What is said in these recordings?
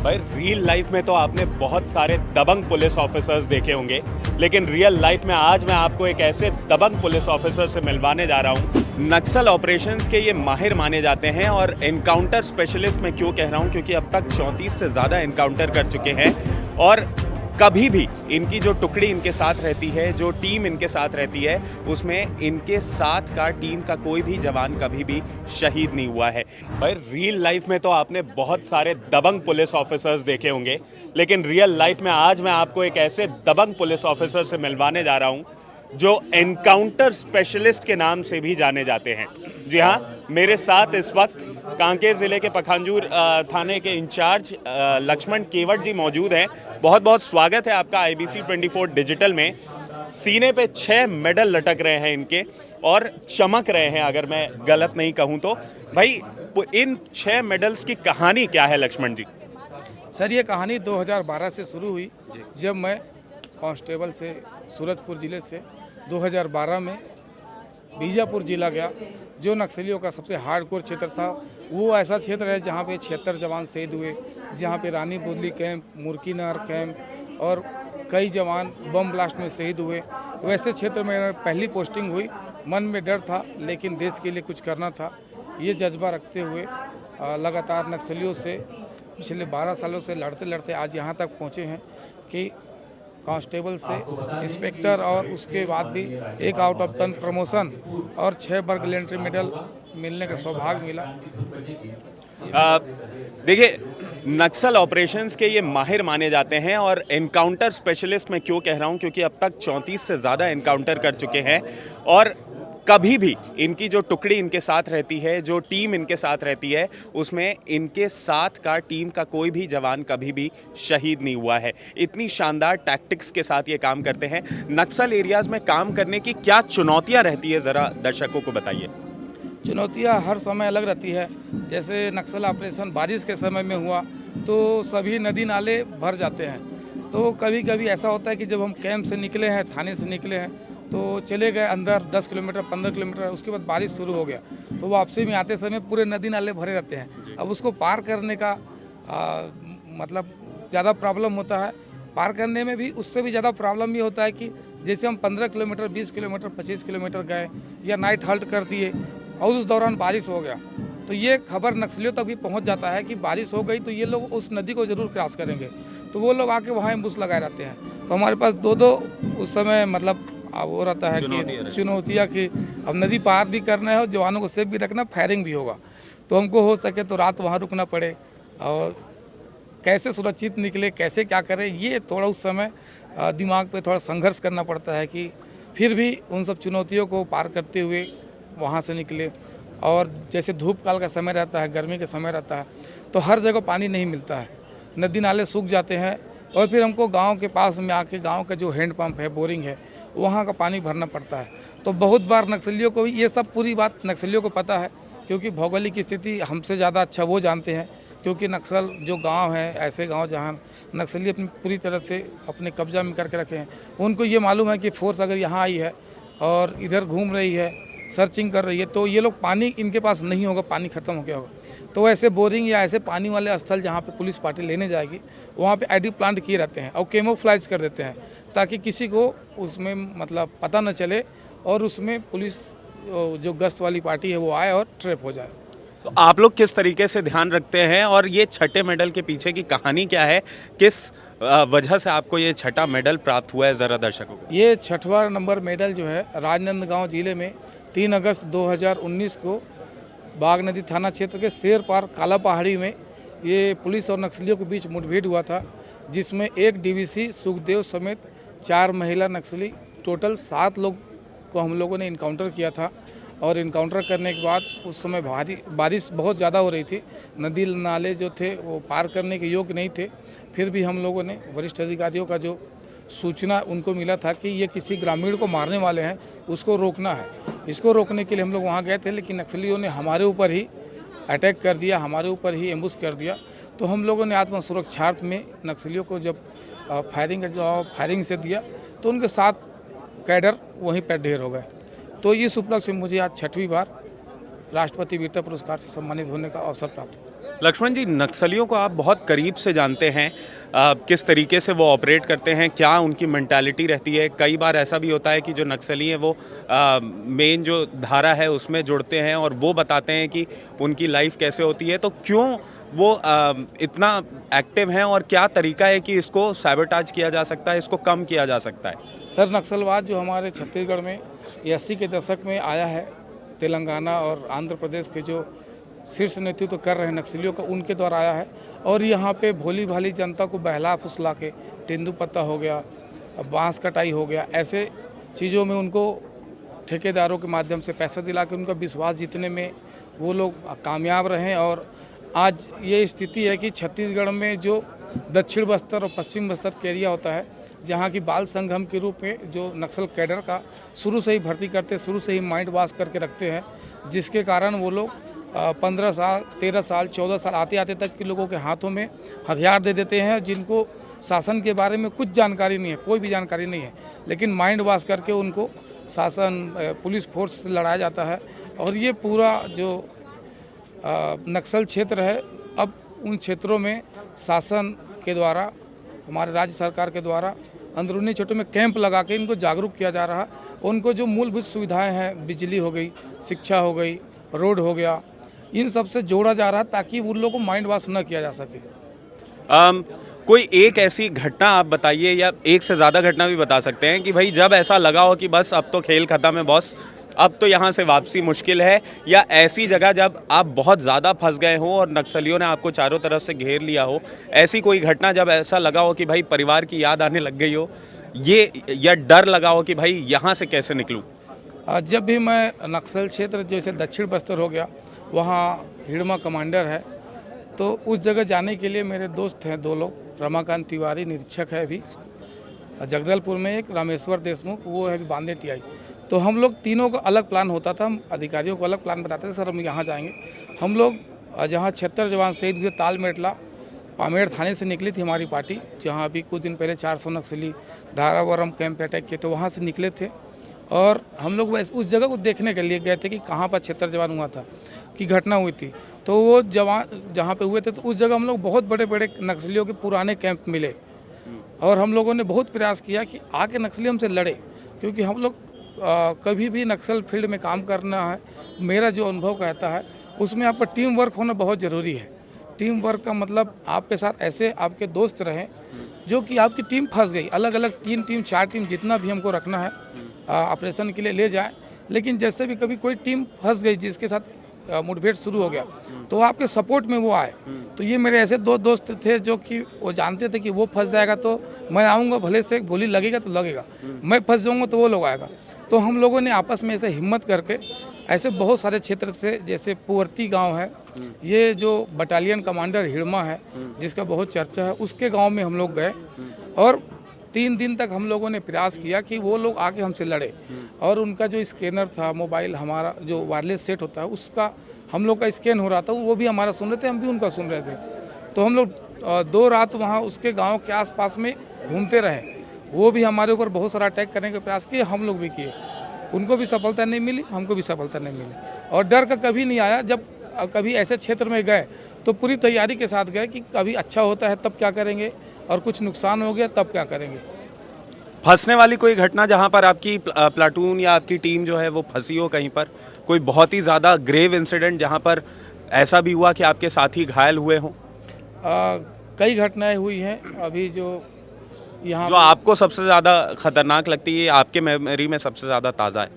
भाई real life में तो आपने बहुत सारे दबंग पुलिस ऑफिसर्स देखे होंगे, लेकिन रियल लाइफ में आज मैं आपको एक ऐसे दबंग पुलिस ऑफिसर से मिलवाने जा रहा हूँ। नक्सल ऑपरेशंस के ये माहिर माने जाते हैं और एनकाउंटर स्पेशलिस्ट मैं क्यों कह रहा हूँ, क्योंकि अब तक 34 से ज़्यादा एनकाउंटर कर चुके हैं और कभी भी इनकी जो टुकड़ी इनके साथ रहती है, जो टीम इनके साथ रहती है, उसमें इनके साथ का टीम का कोई भी जवान कभी भी शहीद नहीं हुआ है। भाई रियल लाइफ में तो आपने बहुत सारे दबंग पुलिस ऑफिसर्स देखे होंगे, लेकिन रियल लाइफ में आज मैं आपको एक ऐसे दबंग पुलिस ऑफिसर से मिलवाने जा रहा हूँ जो एनकाउंटर स्पेशलिस्ट के नाम से भी जाने जाते हैं। जी हाँ, मेरे साथ इस वक्त कांकेर ज़िले के पखांजूर थाने के इंचार्ज लक्ष्मण केवट जी मौजूद हैं। बहुत बहुत स्वागत है आपका IBC 24 डिजिटल में। सीने पे 6 मेडल लटक रहे हैं इनके और चमक रहे हैं, अगर मैं गलत नहीं कहूँ तो। भाई इन 6 मेडल्स की कहानी क्या है लक्ष्मण जी? सर, ये कहानी 2012 से शुरू हुई, जब मैं कांस्टेबल से सूरजपुर ज़िले से 2012 में बीजापुर जिला गया। जो नक्सलियों का सबसे हार्डकोर क्षेत्र था, वो ऐसा क्षेत्र है जहाँ पे 76 जवान शहीद हुए, जहाँ पे रानी बुदली कैंप, मुर्कीनार कैंप और कई जवान बम ब्लास्ट में शहीद हुए। वैसे क्षेत्र में पहली पोस्टिंग हुई। मन में डर था, लेकिन देश के लिए कुछ करना था। ये जज्बा रखते हुए लगातार नक्सलियों से पिछले 12 सालों से लड़ते लड़ते आज यहाँ तक पहुँचे हैं कि कांस्टेबल से इंस्पेक्टर और उसके बाद भी 1 आउट ऑफ 10 प्रमोशन और 6 बार गैलेंट्री मेडल मिलने का सौभाग्य मिला। देखिए, नक्सल ऑपरेशंस के ये माहिर माने जाते हैं और एनकाउंटर स्पेशलिस्ट मैं क्यों कह रहा हूँ, क्योंकि अब तक 34 से ज़्यादा एनकाउंटर कर चुके हैं और कभी भी इनकी जो टुकड़ी इनके साथ रहती है, जो टीम इनके साथ रहती है, उसमें इनके साथ का टीम का कोई भी जवान कभी भी शहीद नहीं हुआ है। इतनी शानदार टैक्टिक्स के साथ ये काम करते हैं। नक्सल एरियाज़ में काम करने की क्या चुनौतियाँ रहती है, ज़रा दर्शकों को बताइए। चुनौतियाँ हर समय अलग रहती है। जैसे नक्सल ऑपरेशन बारिश के समय में हुआ तो सभी नदी नाले भर जाते हैं। तो कभी कभी ऐसा होता है कि जब हम कैंप से निकले हैं, थाने से निकले हैं, तो चले गए अंदर 10 किलोमीटर 15 किलोमीटर, उसके बाद बारिश शुरू हो गया तो वापसी में आते समय पूरे नदी नाले भरे रहते हैं। अब उसको पार करने का मतलब ज़्यादा प्रॉब्लम होता है। पार करने में भी उससे भी ज़्यादा प्रॉब्लम ये होता है कि जैसे हम 15 किलोमीटर 20 किलोमीटर 25 किलोमीटर गए या नाइट हॉल्ट कर दिए और उस दौरान बारिश हो गया, तो ये खबर नक्सलियों तक भी पहुंच जाता है कि बारिश हो गई तो ये लोग उस नदी को ज़रूर क्रॉस करेंगे। तो वो लोग आके वहाँ एम्बुश लगाए रहते हैं। तो हमारे पास दो उस समय मतलब वो रहता है कि चुनौतियाँ कि अब नदी पार भी करना है और जवानों को सेफ भी रखना, फायरिंग भी होगा। तो हमको हो सके तो रात वहाँ रुकना पड़े और कैसे सुरक्षित निकले, कैसे क्या करें, ये थोड़ा उस समय दिमाग पे थोड़ा संघर्ष करना पड़ता है कि फिर भी उन सब चुनौतियों को पार करते हुए वहाँ से निकले। और जैसे धूप काल का समय रहता है, गर्मी का समय रहता है, तो हर जगह पानी नहीं मिलता है, नदी नाले सूख जाते हैं और फिर हमको गांव के पास में आके गांव का जो हैंड पंप है, बोरिंग है, वहाँ का पानी भरना पड़ता है। तो बहुत बार नक्सलियों को ये सब पूरी बात नक्सलियों को पता है, क्योंकि भौगोलिक स्थिति हमसे ज़्यादा अच्छा वो जानते हैं। क्योंकि नक्सल जो गांव है, ऐसे गांव जहाँ नक्सली अपनी पूरी तरह से अपने कब्जा में करके रखे हैं, उनको ये मालूम है कि फोर्स अगर यहाँ आई है और इधर घूम रही है, सर्चिंग कर रही है, तो ये लोग पानी इनके पास नहीं होगा, पानी ख़त्म हो गया होगा। तो ऐसे बोरिंग या ऐसे पानी वाले स्थल जहाँ पे पुलिस पार्टी लेने जाएगी, वहाँ पे आईडी प्लांट किए रहते हैं और कैमोफ्लेज कर देते हैं, ताकि किसी को उसमें मतलब पता न चले और उसमें पुलिस जो गश्त वाली पार्टी है वो आए और ट्रैप हो जाए। तो आप लोग किस तरीके से ध्यान रखते हैं और ये छठे मेडल के पीछे की कहानी क्या है? किस वजह से आपको ये छठा मेडल प्राप्त हुआ है, ज़रा दर्शकों को? ये 6वां नंबर मेडल जो है राजनांदगांव जिले में 3 अगस्त 2019 को बाग नदी थाना क्षेत्र के शेर पार काला पहाड़ी में ये पुलिस और नक्सलियों के बीच मुठभेड़ हुआ था, जिसमें एक DVC सुखदेव समेत 4 महिला नक्सली, टोटल 7 लोग को हम लोगों ने इनकाउंटर किया था। और इनकाउंटर करने के बाद उस समय बारिश बहुत ज़्यादा हो रही थी, नदी नाले जो थे वो पार करने के योग्य नहीं थे। फिर भी हम लोगों ने वरिष्ठ अधिकारियों का जो सूचना उनको मिला था कि ये किसी ग्रामीण को मारने वाले हैं, उसको रोकना है। इसको रोकने के लिए हम लोग वहाँ गए थे, लेकिन नक्सलियों ने हमारे ऊपर ही अटैक कर दिया, हमारे ऊपर ही एम्बुश कर दिया। तो हम लोगों ने आत्मसुरक्षार्थ में नक्सलियों को जब फायरिंग से दिया तो उनके 7 कैडर वहीं पर ढेर हो गए। तो इस उपलक्ष्य में मुझे आज 6वीं बार राष्ट्रपति वीरता पुरस्कार से सम्मानित होने का अवसर प्राप्त हुआ। लक्ष्मण जी, नक्सलियों को आप बहुत करीब से जानते हैं, किस तरीके से वो ऑपरेट करते हैं, क्या उनकी मेंटालिटी रहती है। कई बार ऐसा भी होता है कि जो नक्सली हैं वो मेन जो धारा है उसमें जुड़ते हैं और वो बताते हैं कि उनकी लाइफ कैसे होती है। तो क्यों वो इतना एक्टिव हैं और क्या तरीका है कि इसको सैबोटाज किया जा सकता है, इसको कम किया जा सकता है? सर, नक्सलवाद जो हमारे छत्तीसगढ़ में ये 80 के दशक में आया है, तेलंगाना और आंध्र प्रदेश के जो शीर्ष नेतृत्व कर रहे हैं नक्सलियों का, उनके द्वारा आया है। और यहाँ पे भोली भाली जनता को बहला फुसला के तेंदुपत्ता हो गया, बांस कटाई हो गया, ऐसे चीज़ों में उनको ठेकेदारों के माध्यम से पैसा दिला के उनका विश्वास जीतने में वो लोग कामयाब रहे। और आज ये स्थिति है कि छत्तीसगढ़ में जो दक्षिण बस्तर और पश्चिम बस्तर के एरिया होता है, जहाँ की बाल संगम के रूप में जो नक्सल कैडर का शुरू से ही भर्ती करते, शुरू से ही माइंड वॉश करके रखते हैं, जिसके कारण वो लोग 15 साल, 13 साल, 14 साल आते आते तक के लोगों के हाथों में हथियार दे देते हैं, जिनको शासन के बारे में कुछ जानकारी नहीं है, कोई भी जानकारी नहीं है, लेकिन माइंड वॉश करके उनको शासन पुलिस फोर्स से लड़ाया जाता है। और ये पूरा जो नक्सल क्षेत्र है, अब उन क्षेत्रों में शासन के द्वारा, हमारे राज्य सरकार के द्वारा अंदरूनी क्षेत्रों में कैंप लगा के इनको जागरूक किया जा रहा है। उनको जो मूलभूत सुविधाएं हैं, बिजली हो गई, शिक्षा हो गई, रोड हो गया, इन सब से जोड़ा जा रहा है ताकि उन लोगों को माइंड वॉश न किया जा सके। कोई एक ऐसी घटना आप बताइए, या एक से ज़्यादा घटना भी बता सकते हैं, कि भाई जब ऐसा लगा हो कि बस अब तो खेल खत्म है बॉस, अब तो यहाँ से वापसी मुश्किल है, या ऐसी जगह जब आप बहुत ज़्यादा फंस गए हो और नक्सलियों ने आपको चारों तरफ से घेर लिया हो, ऐसी कोई घटना जब ऐसा लगा हो कि भाई परिवार की याद आने लग गई हो, ये या डर लगा हो कि भाई यहाँ से कैसे निकलूँ? जब भी मैं नक्सल क्षेत्र जैसे दक्षिण बस्तर हो गया, वहाँ हिड़मा कमांडर है, तो उस जगह जाने के लिए मेरे दोस्त हैं 2 लोग, रमाकांत तिवारी निरीक्षक है अभी जगदलपुर में, एक रामेश्वर देशमुख, वो है बांदे टीआई। तो हम लोग तीनों का अलग प्लान होता था, हम अधिकारियों को अलग प्लान बताते थे, सर हम यहाँ जाएंगे। हम लोग जहाँ 76 जवान शहीद हुए ताल मेटला पामेड़ थाने से निकली थी हमारी पार्टी, जहाँ अभी कुछ दिन पहले 400 नक्सली धारावरम कैंप पे अटैक किए, तो वहाँ से निकले थे। और हम लोग उस जगह को देखने के लिए गए थे कि कहाँ पर 76 जवान हुआ था, कि घटना हुई थी। तो वो जवान जहाँ पे हुए थे, तो उस जगह हम लोग बहुत बड़े बड़े नक्सलियों के पुराने कैंप मिले, और हम लोगों ने बहुत प्रयास किया कि आके नक्सली हमसे लड़े, क्योंकि हम लोग कभी भी नक्सल फील्ड में काम करना है, मेरा जो अनुभव कहता है उसमें आपका टीम वर्क होना बहुत ज़रूरी है। टीम वर्क का मतलब आपके साथ ऐसे आपके दोस्त रहें जो कि आपकी टीम फंस गई, अलग अलग 3 टीम 4 टीम जितना भी हमको रखना है ऑपरेशन के लिए ले जाए, लेकिन जैसे भी कभी कोई टीम फंस गई जिसके साथ मुठभेड़ शुरू हो गया, तो आपके सपोर्ट में वो आए। तो ये मेरे ऐसे 2 दोस्त थे जो कि वो जानते थे कि वो फंस जाएगा तो मैं आऊँगा, भले से गोली लगेगा तो लगेगा, मैं फंस जाऊँगा तो वो लोग आएगा। तो हम लोगों ने आपस में ऐसे हिम्मत करके ऐसे बहुत सारे क्षेत्र से, जैसे पुवर्ती गांव है, ये जो बटालियन कमांडर हिड़मा है जिसका बहुत चर्चा है, उसके गांव में हम लोग गए और 3 दिन तक हम लोगों ने प्रयास किया कि वो लोग आके हमसे लड़े। और उनका जो स्कैनर था, मोबाइल हमारा जो वायरलेस सेट होता है, उसका हम लोग का स्कैन हो रहा था, वो भी हमारा सुन रहे थे, हम भी उनका सुन रहे थे। तो हम लोग 2 रात वहाँ उसके गाँव के आसपास में घूमते रहे। वो भी हमारे ऊपर बहुत सारा अटैक करने का प्रयास किए, हम लोग भी किए, उनको भी सफलता नहीं मिली, हमको भी सफलता नहीं मिली। और डर का कभी नहीं आया। जब कभी ऐसे क्षेत्र में गए तो पूरी तैयारी के साथ गए कि कभी अच्छा होता है तब क्या करेंगे, और कुछ नुकसान हो गया तब क्या करेंगे। फंसने वाली कोई घटना जहाँ पर आपकी प्लाटून या आपकी टीम जो है वो फंसी हो कहीं पर, कोई बहुत ही ज़्यादा ग्रेव इंसिडेंट जहाँ पर ऐसा भी हुआ कि आपके साथी घायल हुए हों? कई घटनाएं हुई हैं। अभी जो यहाँ जो आपको सबसे ज़्यादा खतरनाक लगती है, आपके मेमोरी में सबसे ज़्यादा ताज़ा है?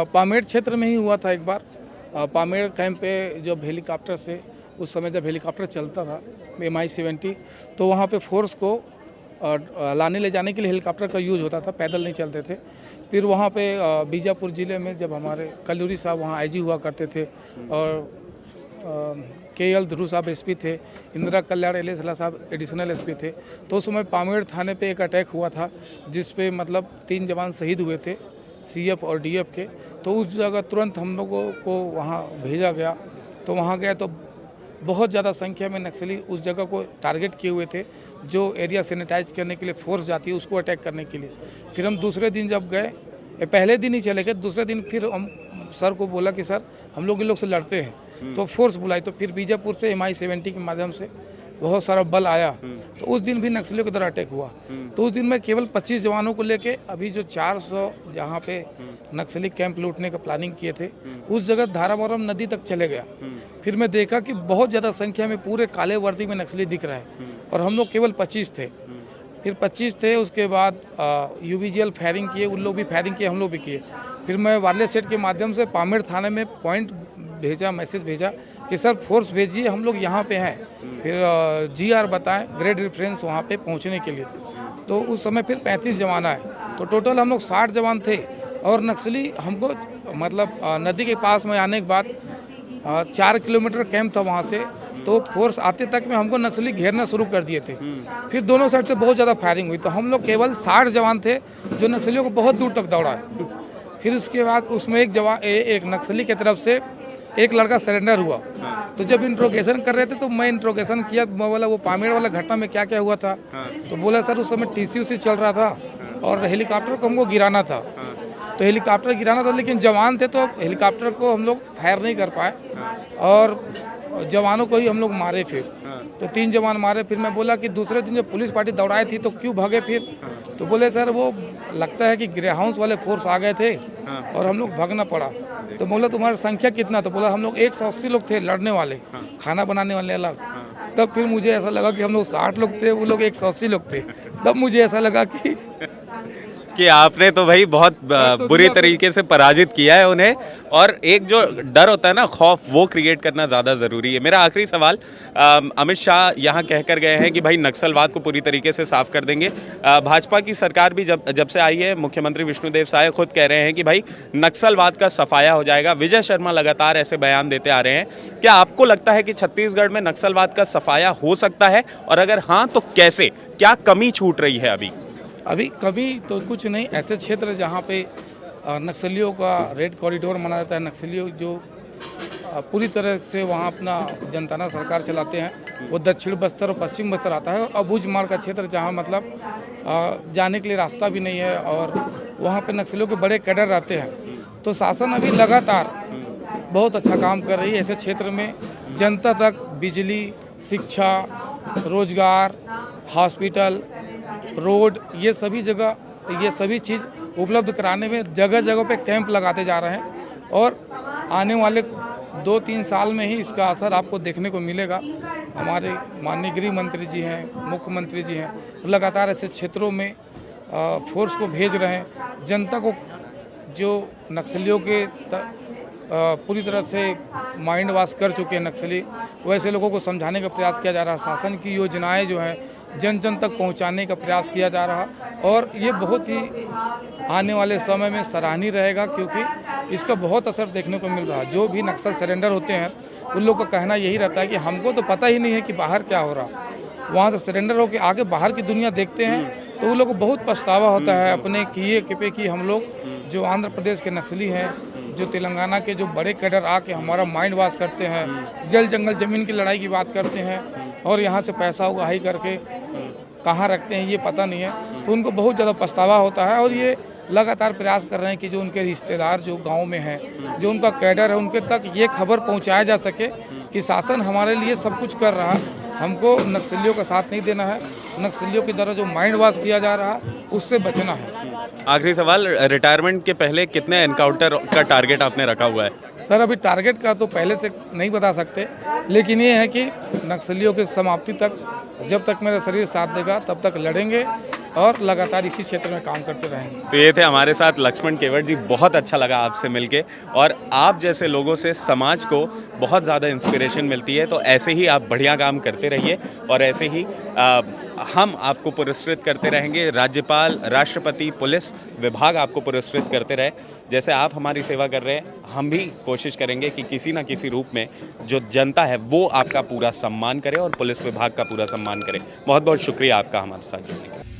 पामेड़ क्षेत्र में ही हुआ था एक बार। पामेड़ कैंप पे जब हेलीकॉप्टर से, उस समय जब हेलीकॉप्टर चलता था MI-70, तो वहाँ पे फोर्स को लाने ले जाने के लिए हेलीकॉप्टर का यूज होता था, पैदल नहीं चलते थे। फिर वहाँ पे बीजापुर ज़िले में जब हमारे कल्लूरी साहब वहाँ आईजी हुआ करते थे, और KL ध्रुव साहब SP थे, इंदिरा कल्याण एलेसला साहब एडिशनल SP थे, तो उस समय पामेड़ थाने पे एक अटैक हुआ था जिस पे मतलब 3 जवान शहीद हुए थे, CF और DF के। तो उस जगह तुरंत हम लोगों को वहाँ भेजा गया। तो वहाँ गया तो बहुत ज़्यादा संख्या में नक्सली उस जगह को टारगेट किए हुए थे, जो एरिया सैनिटाइज करने के लिए फोर्स जाती है उसको अटैक करने के लिए। फिर हम दूसरे दिन जब गए, पहले दिन ही चले गए, दूसरे दिन फिर हम सर को बोला कि सर हम लोग इन लोग से लड़ते हैं, तो फोर्स बुलाई। तो फिर बीजापुर से MI-70 के माध्यम से बहुत सारा बल आया, तो उस दिन भी नक्सलियों के द्वारा अटैक हुआ। तो उस दिन में केवल 25 जवानों को लेके अभी जो 400 जहाँ पे नक्सली कैंप लूटने का प्लानिंग किए थे, उस जगह धारावरम नदी तक चले गया। फिर मैं देखा कि बहुत ज़्यादा संख्या में पूरे काले वर्दी में नक्सली दिख रहे हैं, और हम लोग केवल 25 थे। फिर 25 थे, उसके बाद UBGL फायरिंग किए, उन लोग भी फायरिंग किए, हम लोग भी किए। फिर मैं वायरलेस सेट के माध्यम से पामेड़ थाने में पॉइंट भेजा, मैसेज भेजा कि सर फोर्स भेजिए, हम लोग यहाँ पे हैं। फिर GR बताएं ग्रेड रेफरेंस वहाँ पे पहुँचने के लिए। तो उस समय फिर 35 जवान आए, तो टोटल हम लोग 60 जवान थे। और नक्सली हमको मतलब नदी के पास में आने के बाद 4 किलोमीटर कैंप था वहाँ से, तो फोर्स आते तक में हमको नक्सली घेरना शुरू कर दिए थे। फिर दोनों साइड से बहुत ज़्यादा फायरिंग हुई, तो हम लोग केवल 60 जवान थे जो नक्सलियों को बहुत दूर तक दौड़ाए। फिर उसके बाद उसमें एक नक्सली की तरफ से एक लड़का सरेंडर हुआ। तो जब इंट्रोगेशन कर रहे थे तो मैं इंट्रोगेशन किया, मैं बोला वो पामेड़ वाला घटना में क्या क्या हुआ था। तो बोला सर उस समय TC चल रहा था और हेलीकॉप्टर को हमको गिराना था। तो हेलीकॉप्टर गिराना था, लेकिन जवान थे तो हेलीकॉप्टर को हम लोग फायर नहीं कर पाए और जवानों को ही हम लोग मारे। फिर तो 3 जवान मारे। फिर मैं बोला कि दूसरे दिन जब पुलिस पार्टी दौड़ाई थी तो क्यों भागे फिर? तो बोले सर वो लगता है कि ग्रे हाउस वाले फोर्स आ गए थे और हम लोग भागना पड़ा। तो बोला तुम्हारी संख्या कितना? तो बोला हम लोग 180 लोग थे लड़ने वाले, खाना बनाने वाले अलग। तब फिर मुझे ऐसा लगा कि हम लोग 60 लोग थे, वो लोग 180 लोग थे। तब मुझे ऐसा लगा कि आपने तो भाई बहुत बुरी तरीके से पराजित किया है उन्हें, और एक जो डर होता है ना, खौफ, वो क्रिएट करना ज़्यादा ज़रूरी है। मेरा आखिरी सवाल, अमित शाह यहाँ कहकर गए हैं कि भाई नक्सलवाद को पूरी तरीके से साफ कर देंगे। भाजपा की सरकार भी जब से आई है, मुख्यमंत्री विष्णुदेव साय खुद कह रहे हैं कि भाई नक्सलवाद का सफाया हो जाएगा। विजय शर्मा लगातार ऐसे बयान देते आ रहे हैं। क्या आपको लगता है कि छत्तीसगढ़ में नक्सलवाद का सफाया हो सकता है, और अगर हाँ तो कैसे? क्या कमी छूट रही है अभी कभी तो कुछ नहीं। ऐसे क्षेत्र जहाँ पे नक्सलियों का रेड कॉरिडोर माना जाता है, नक्सलियों जो पूरी तरह से वहाँ अपना जनताना सरकार चलाते हैं, वो दक्षिण बस्तर और पश्चिम बस्तर आता है। और अबूझमाड़ का क्षेत्र जहाँ मतलब जाने के लिए रास्ता भी नहीं है, और वहाँ पे नक्सलियों के बड़े कैडर रहते हैं। तो शासन अभी लगातार बहुत अच्छा काम कर रही है। ऐसे क्षेत्र में जनता तक बिजली, शिक्षा, रोजगार, हॉस्पिटल, रोड, ये सभी जगह, ये सभी चीज़ उपलब्ध कराने में जगह जगह पे कैंप लगाते जा रहे हैं। और आने वाले 2-3 साल में ही इसका असर आपको देखने को मिलेगा। हमारे माननीय गृह मंत्री जी हैं, मुख्यमंत्री जी हैं, लगातार ऐसे क्षेत्रों में फोर्स को भेज रहे हैं। जनता को जो नक्सलियों के पूरी तरह से माइंड वॉश कर चुके हैं नक्सली, वैसे लोगों को समझाने का प्रयास किया जा रहा है। शासन की योजनाएं जो हैं जन जन तक पहुंचाने का प्रयास किया जा रहा, और ये बहुत ही आने वाले समय में सराहनीय रहेगा, क्योंकि इसका बहुत असर देखने को मिल रहा है। जो भी नक्सल सरेंडर होते हैं उन लोगों का कहना यही रहता है कि हमको तो पता ही नहीं है कि बाहर क्या हो रहा। वहाँ से सरेंडर होकर आगे बाहर की दुनिया देखते हैं तो उन लोगों को बहुत पछतावा होता है अपने किए पे कि हम लोग जो आंध्र प्रदेश के नक्सली हैं, जो तेलंगाना के जो बड़े कैडर आके हमारा माइंड वॉश करते हैं, जल जंगल ज़मीन की लड़ाई की बात करते हैं, और यहाँ से पैसा उगाही करके कहाँ रखते हैं ये पता नहीं है। तो उनको बहुत ज़्यादा पछतावा होता है, और ये लगातार प्रयास कर रहे हैं कि जो उनके रिश्तेदार जो गांव में हैं, जो उनका कैडर है, उनके तक ये खबर पहुंचाया जा सके कि शासन हमारे लिए सब कुछ कर रहा है, हमको नक्सलियों का साथ नहीं देना है, नक्सलियों की तरह जो माइंड वॉश किया जा रहा है उससे बचना है। आखिरी सवाल, रिटायरमेंट के पहले कितने एनकाउंटर का टारगेट आपने रखा हुआ है? सर अभी टारगेट का तो पहले से नहीं बता सकते, लेकिन ये है कि नक्सलियों की समाप्ति तक जब तक मेरा शरीर साथ देगा तब तक लड़ेंगे और लगातार इसी क्षेत्र में काम करते रहेंगे। तो ये थे हमारे साथ लक्ष्मण केवट जी। बहुत अच्छा लगा आपसे मिलके, और आप जैसे लोगों से समाज को बहुत ज़्यादा इंस्पिरेशन मिलती है। तो ऐसे ही आप बढ़िया काम करते रहिए, और ऐसे ही हम आपको पुरस्कृत करते रहेंगे। राज्यपाल, राष्ट्रपति, पुलिस विभाग आपको पुरस्कृत करते रहे। जैसे आप हमारी सेवा कर रहे हैं, हम भी कोशिश करेंगे कि किसी न किसी रूप में जो जनता है वो आपका पूरा सम्मान करे और पुलिस विभाग का पूरा सम्मान करे। बहुत बहुत शुक्रिया आपका हमारे साथ जुड़ने का।